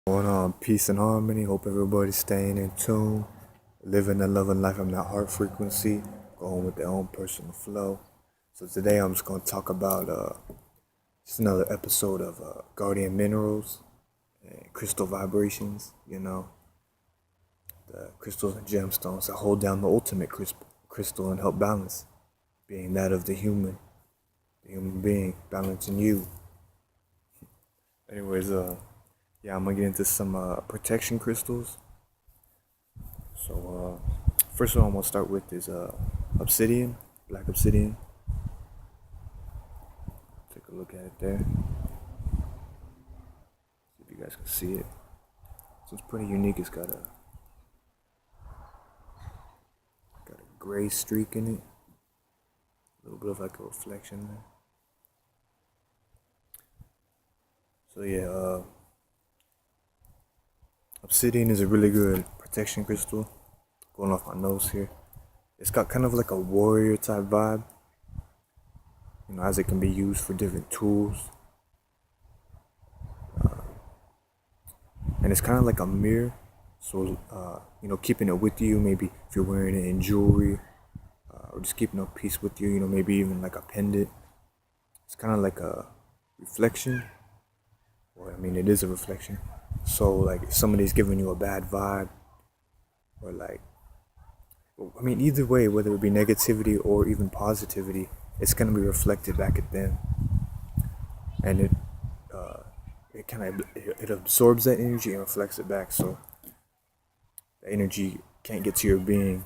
Going on, peace and harmony. Hope everybody's staying in tune, living and loving life on that heart frequency, going with their own personal flow. So today I'm just gonna talk about just another episode of Guardian Minerals and crystal vibrations. The crystals and gemstones that hold down the ultimate crystal and help balance, being that of the human being, balancing you. Anyways, yeah, I'm gonna get into some protection crystals. So, first one I'm gonna start with is obsidian, black obsidian. Take a look at it there. See if you guys can see it. So it's pretty unique. It's got a gray streak in it, a little bit of like a reflection there. So yeah, obsidian is a really good protection crystal. Going off my nose here, it's got kind of like a warrior type vibe. As it can be used for different tools, and it's kind of like a mirror. So keeping it with you, maybe if you're wearing it in jewelry, or just keeping a piece with you, maybe even like a pendant. It's kind of like a reflection, or I mean, it is a reflection. So like if somebody's giving you a bad vibe, or like, I mean, either way, whether it be negativity or even positivity, it's gonna be reflected back at them, and it kind of it absorbs that energy and reflects it back. So the energy can't get to your being,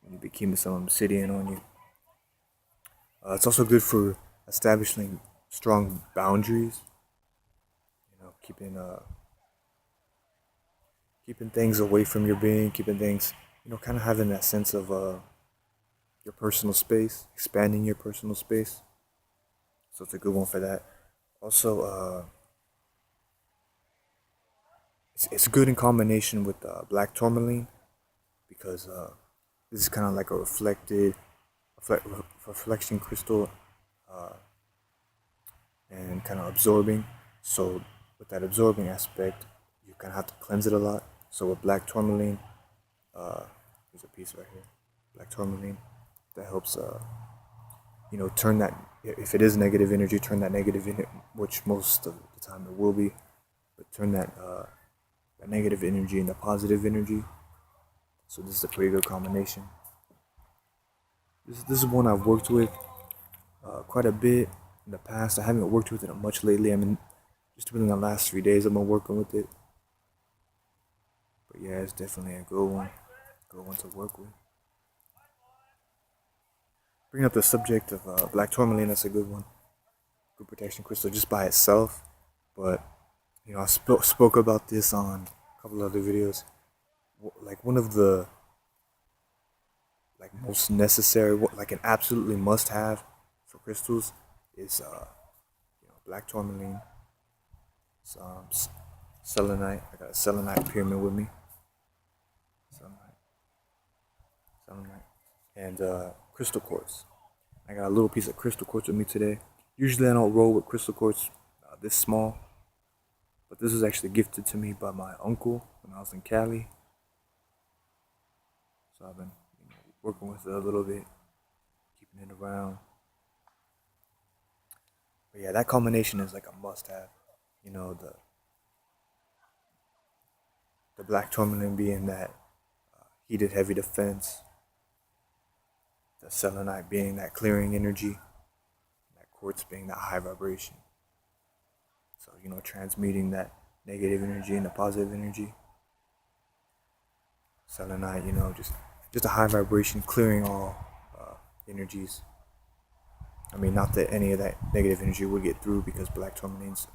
and you be keeping some obsidian on you. It's also good for establishing strong boundaries. Keeping things away from your being, keeping things, kind of having that sense of your personal space, expanding your personal space. So it's a good one for that. Also, it's good in combination with black tourmaline, because this is kind of like a reflection crystal, and kind of absorbing. So with that absorbing aspect, you kind of have to cleanse it a lot. So with black tourmaline, there's a piece right here, black tourmaline, that helps turn that, if it is negative energy, turn that negative in it, which most of the time it will be, but turn that negative energy into positive energy. So this is a pretty good combination. This is one I've worked with quite a bit in the past. I haven't worked with it much lately. I mean, just within the last 3 days I've been working with it. But yeah, it's definitely a good one to work with. Bringing up the subject of black tourmaline, that's a good one. Good protection crystal just by itself. But I spoke about this on a couple other videos. Like one of the most necessary, like an absolutely must-have for crystals is black tourmaline, some selenite. I got a selenite pyramid with me. Selenite, and crystal quartz. I got a little piece of crystal quartz with me today. Usually I don't roll with crystal quartz this small, but this was actually gifted to me by my uncle when I was in Cali. So I've been working with it a little bit, keeping it around. But yeah, that combination is like a must-have. The black tourmaline being that heated heavy defense, the selenite being that clearing energy, that quartz being that high vibration. So transmuting that negative energy into positive energy. Selenite, just a high vibration, clearing all energies. I mean, not that any of that negative energy would get through, because black tourmaline's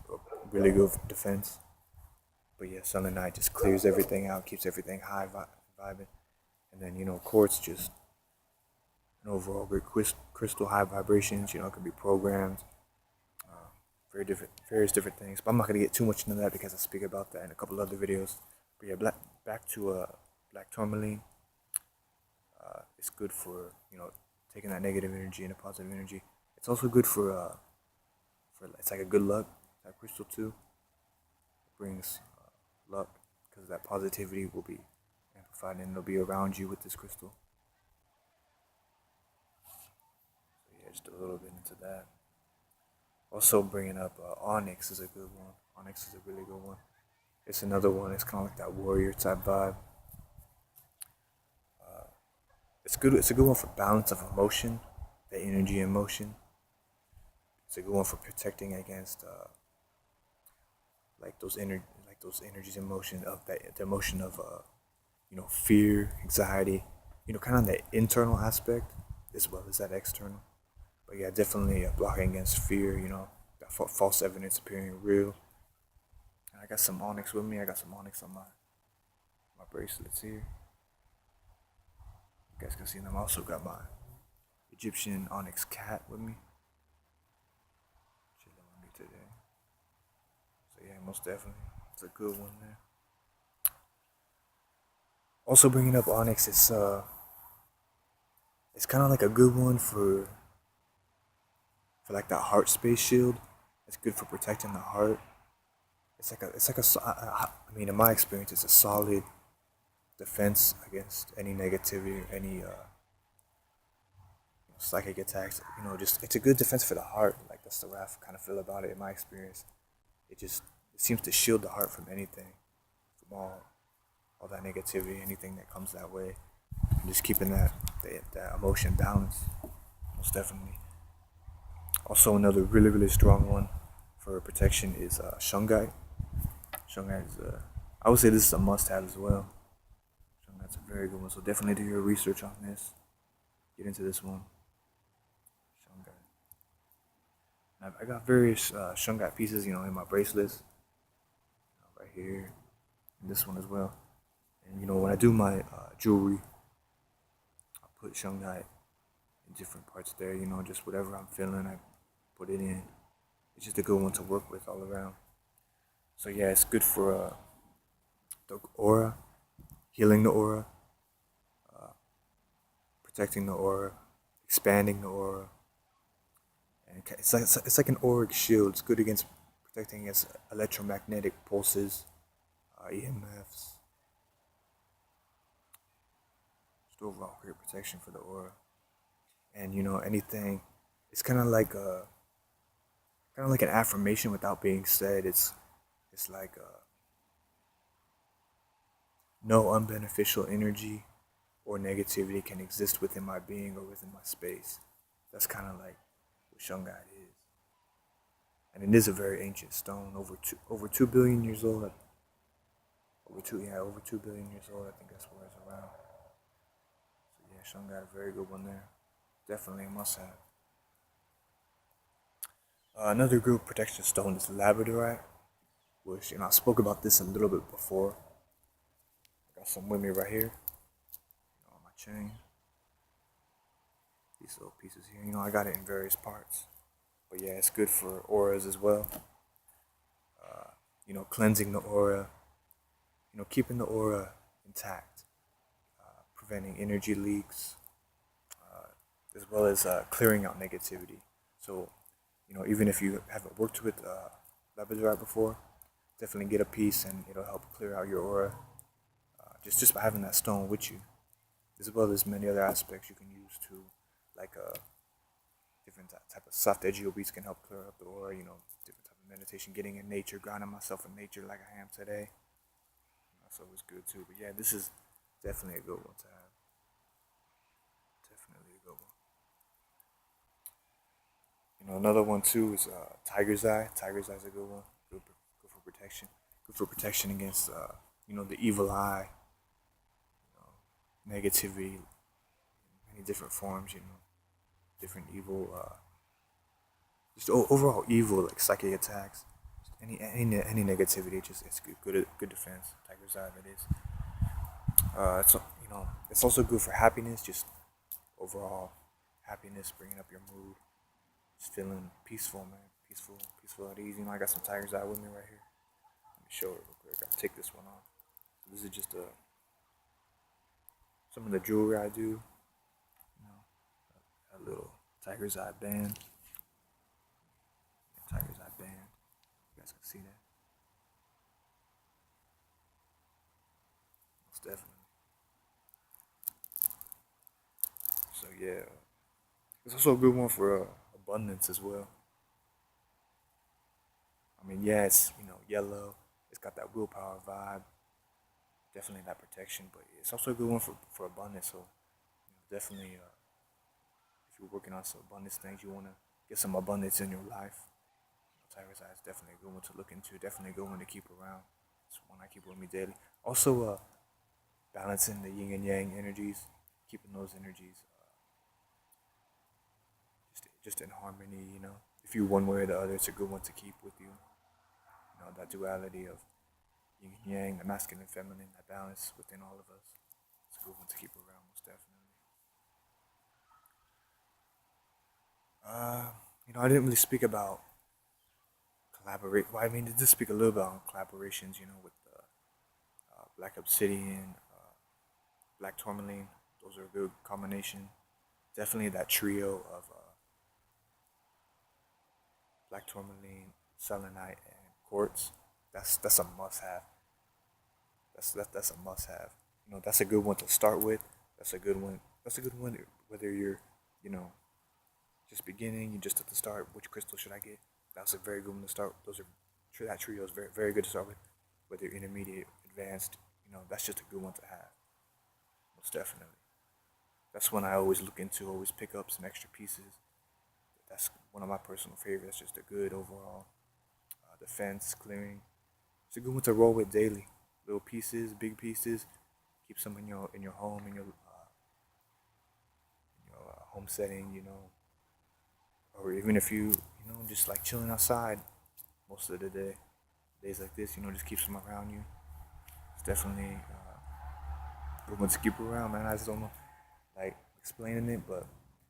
really good for defense. But yeah, selenite just clears everything out, keeps everything high vibing. And then quartz, just an overall great crystal, high vibrations. It can be programmed, various different things. But I'm not gonna get too much into that because I speak about that in a couple other videos. But yeah, back to black tourmaline. It's good for taking that negative energy into positive energy. It's also good for it's like a good luck, that crystal too. It brings luck, because that positivity will be amplified and it'll be around you with this crystal. So yeah, just a little bit into that. Also bringing up onyx is a good one. Onyx is a really good one. It's another one. It's kind of like that warrior type vibe. It's good. It's a good one for balance of emotion, the energy and motion. It's a good one for protecting against like those energies and motion of that the emotion of fear, anxiety, kind of the internal aspect as well as that external. But yeah, definitely blocking against fear. That false evidence appearing real. And I got some onyx with me. I got some onyx on my bracelets here. You guys can see them. I also got my Egyptian onyx cat with me. Chilling with me today. So yeah, most definitely, it's a good one there. Also bringing up onyx, it's kind of like a good one for like that heart space shield. It's good for protecting the heart. I mean, in my experience, it's a solid defense against any negativity or any psychic attacks. Just it's a good defense for the heart. Like that's the way I kind of feel about it in my experience. It seems to shield the heart from anything, from all that negativity, anything that comes that way, and just keeping that emotion balanced. Most definitely. Also, another really really strong one for protection is shungite. Shungite is I would say this is a must-have as well. Shungite's a very good one. So definitely do your research on this. Get into this one. Shungite. I got various shungite pieces, in my bracelets, right here, and this one as well. And when I do my jewelry, I put shungite in different parts there. Just whatever I'm feeling, I put it in. It's just a good one to work with all around. So yeah, it's good for the aura, healing the aura, protecting the aura, expanding the aura, and it's like an auric shield. It's good against protecting against electromagnetic pulses, EMFs. Just overall great protection for the aura, and anything. It's kind of like an affirmation without being said. It's like no unbeneficial energy or negativity can exist within my being or within my space. That's kind of like what shungite is, and it is a very ancient stone, over 2 billion years old. Over 2 billion years old. I think that's where it's around. So yeah, shungite a very good one there. Definitely a must-have. Another group protection stone is labradorite, which I spoke about this a little bit before. I got some with me right here on my chain. These little pieces here, I got it in various parts. But yeah, it's good for auras as well. Cleansing the aura, keeping the aura intact, preventing energy leaks, as well as clearing out negativity. So, even if you haven't worked with labradorite before, definitely get a piece and it'll help clear out your aura. Just by having that stone with you, as well as many other aspects you can use to, like different type of soft edgy beats can help clear up the aura. Different type of meditation, getting in nature, grounding myself in nature like I am today. That's always good too. But yeah, this is definitely a good one to have. Definitely a good one. Another one too is tiger's eye. Tiger's eye is a good one. Good for protection. Good for protection against the evil eye, negativity, many different forms. Different evil, just overall evil like psychic attacks. Any negativity, just it's good defense. Tiger's eye, that is. It's also good for happiness. Just overall happiness, bringing up your mood. Just feeling peaceful, man. Peaceful at ease. I got some tiger's eye with me right here. Let me show it real quick. I'll take this one off. This is just some of the jewelry I do. A little tiger's eye band. Tiger's eye band. You guys can see that. Most definitely. So yeah, it's also a good one for abundance as well. I mean, yeah, it's yellow. It's got that willpower vibe, definitely that protection, but it's also a good one for abundance. So definitely, if you're working on some abundance things, you want to get some abundance in your life. Tiger's Eye is definitely a good one to look into. Definitely a good one to keep around. It's one I keep with me daily. Also, balancing the yin and yang energies, keeping those energies just in harmony. If you one way or the other, it's a good one to keep with you. That duality of yin and yang, the masculine and feminine, that balance within all of us. It's a good one to keep around, most definitely. Uh, I didn't really speak about collaborate. Well, I mean, I did speak a little bit on collaborations. With Black Obsidian, Black Tourmaline. Those are a good combination. Definitely that trio of Black Tourmaline, Selenite, and Quartz. That's a must have. That's a must have. That's a good one to start with. That's a good one. That's a good one. Whether you're, you know, just beginning, you just at the start. Which crystal should I get? That's a very good one to start. That trio is very good to start with. Whether you're intermediate, advanced, that's just a good one to have. Most definitely. That's one I always look into. Always pick up some extra pieces. That's one of my personal favorites. Just a good overall defense clearing. It's a good one to roll with daily. Little pieces, big pieces. Keep some in your home, in your home setting. Or even if you just like chilling outside most of the day. Days like this, just keep some around you. It's definitely a good one to keep around, man. I just don't know, like explaining it, but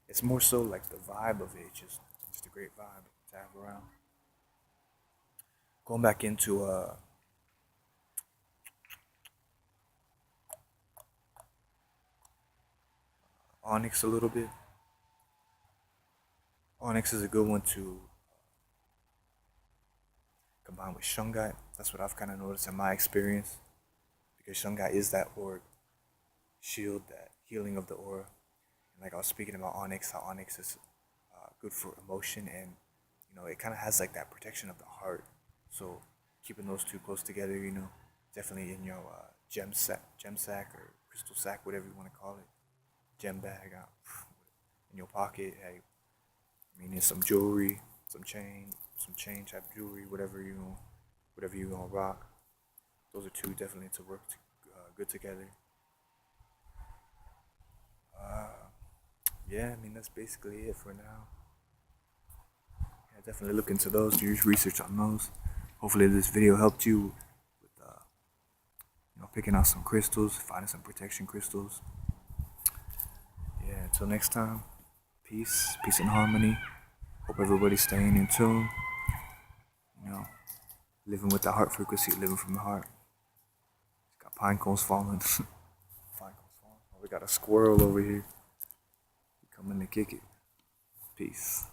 it's more so like the vibe of it. Just a great vibe to have around. Going back into Onyx a little bit. Onyx is a good one to combine with Shungite. That's what I've kind of noticed in my experience, because Shungite is that auric shield, that healing of the aura. And like I was speaking about Onyx, how Onyx is good for emotion, and it kind of has like that protection of the heart. So keeping those two close together, definitely in your gem sack or crystal sack, whatever you want to call it, gem bag, in your pocket. Hey, I mean, there's some jewelry, some chain type jewelry, whatever you gonna rock. Those are two definitely to work good together. Uh, yeah, I mean that's basically it for now. Yeah, definitely look into those. Do your research on those. Hopefully, this video helped you with picking out some crystals, finding some protection crystals. Yeah. Until next time, peace and harmony. Hope everybody's staying in tune. You know, living with the heart frequency, living from the heart. Got pine cones falling. Pine cones falling. Oh, we got a squirrel over here. Coming to kick it. Peace.